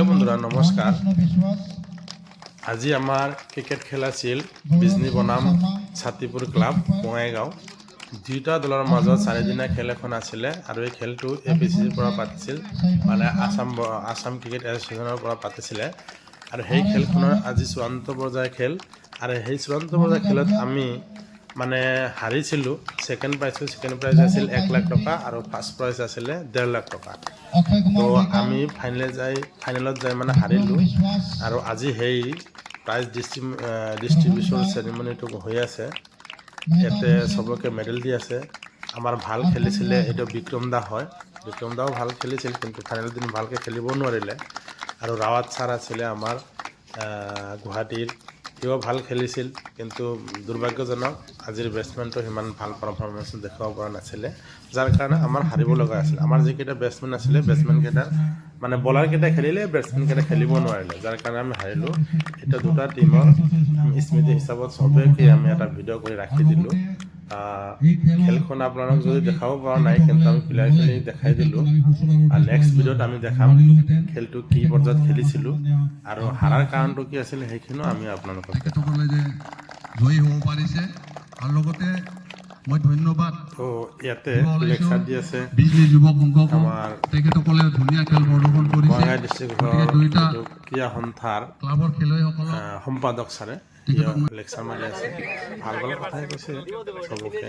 বন্ধুৰা নমস্কাৰ। আজি আমাৰ ক্ৰিকেট খেলা ছিল বিজনী বনাম ছাতিপুৰ ক্লাব বঙাইগাঁও। দুইটা দলৰ মাজত চাৰিদিনীয়া খেল এখন আছিলে আৰু এই খেলটো APCCৰ পৰা পাতিছিল, মানে আসাম ক্ৰিকেট এছ'চিয়েশ্যনৰ পৰা পাতিছিলে। আৰু সেই খেলখনৰ আজি চূড়ান্ত পৰ্যায়ৰ খেল, আৰু সেই চূড়ান্ত পৰ্যায়ৰ খেলত আমি মানে হাৰিছিলোঁ। ছেকেণ্ড প্ৰাইজ আছিল 1 লাখ টকা আৰু ফাৰ্ষ্ট প্ৰাইজ আছিলে 1.5 লাখ টকা। তো আমি ফাইনেলত যাই মানে হাৰিলোঁ। আৰু আজি সেই প্ৰাইজ ডিষ্ট্ৰিবিউশ্যন চেৰিমনিটো হৈ আছে। ইয়াতে চবকে মেডেল দি আছে। আমাৰ ভাল খেলিছিলে এইটো বিক্ৰম দা হয়। বিক্ৰম দাও ভাল খেলিছিল, কিন্তু ফাইনেল দিন ভালকৈ খেলিব নোৱাৰিলে। আৰু ৰাৱাত ছাৰ আছিলে আমাৰ গুৱাহাটীৰ, সিও ভাল খেলিছিল, কিন্তু দুৰ্ভাগ্যজনক আজিৰ বেটছমেনটো সিমান ভাল পাৰফৰ্মেঞ্চ দেখুৱাব পৰা নাছিলে, যাৰ কাৰণে আমাৰ হাৰিব লগা আছিল। আমাৰ যিকেইটা বেটছমেন আছিলে, বেটছমেনকেইটাৰ মানে বলাৰকেইটা খেলিলে, বেটছমেনকেইটা খেলিব নোৱাৰিলে, যাৰ কাৰণে আমি হাৰিলোঁ। এতিয়া দুটা টিমৰ স্মৃতি হিচাপত চবেকে আমি এটা ভিডিঅ' কৰি ৰাখি দিলোঁ। খেলখন আপোনালোক যদি দেখাব পৰা নাই, কিন্তু আমি প্লেয়াৰখিনি দেখাই দিলোঁ। আৰু নেক্সট ভিডিঅ'ত আমি দেখাম খেলটো কি পৰ্যায়ত খেলিছিলোঁ আৰু হাৰাৰ কাৰণটো কি আছিল, সেইখিনিও আমি আপোনালোকক তেখেতসকলে যে জয়ী হ'ব পাৰিছে। আৰু লগতে মই ধন্যবাদ ইয়াতে লেকচাৰ দি আছে বিজলী যুৱক সংঘক, আমাৰ তেখেতসকলে ধুনীয়া খেল প্ৰদৰ্শন কৰিছে। বঙাইগাঁও ডিষ্ট্ৰিক্টৰ দুইটা ক্ৰীড়া সন্থাৰ ক্লাবৰ খেলুৱৈসকলক সম্পাদক ছাৰে লেকচাৰ মাৰি আছে। ভাল ভাল কথাই কৈছে চবকে,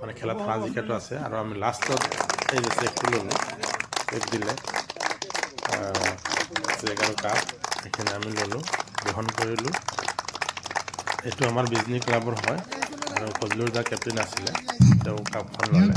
মানে খেলত হাৰা জিকাটো আছে। আৰু আমি লাষ্টত এই যে চেকটো ল'লোঁ, চেক দিলে চেক আৰু কাপ সেইখিনি আমি ল'লোঁ, গ্ৰহণ কৰিলোঁ। এইটো আমাৰ বিজনী ক্লাবৰ হয়, আৰু ফজলুৰ দা কেপ্টেইন আছিলে, তেওঁ কাপখন ল'লে।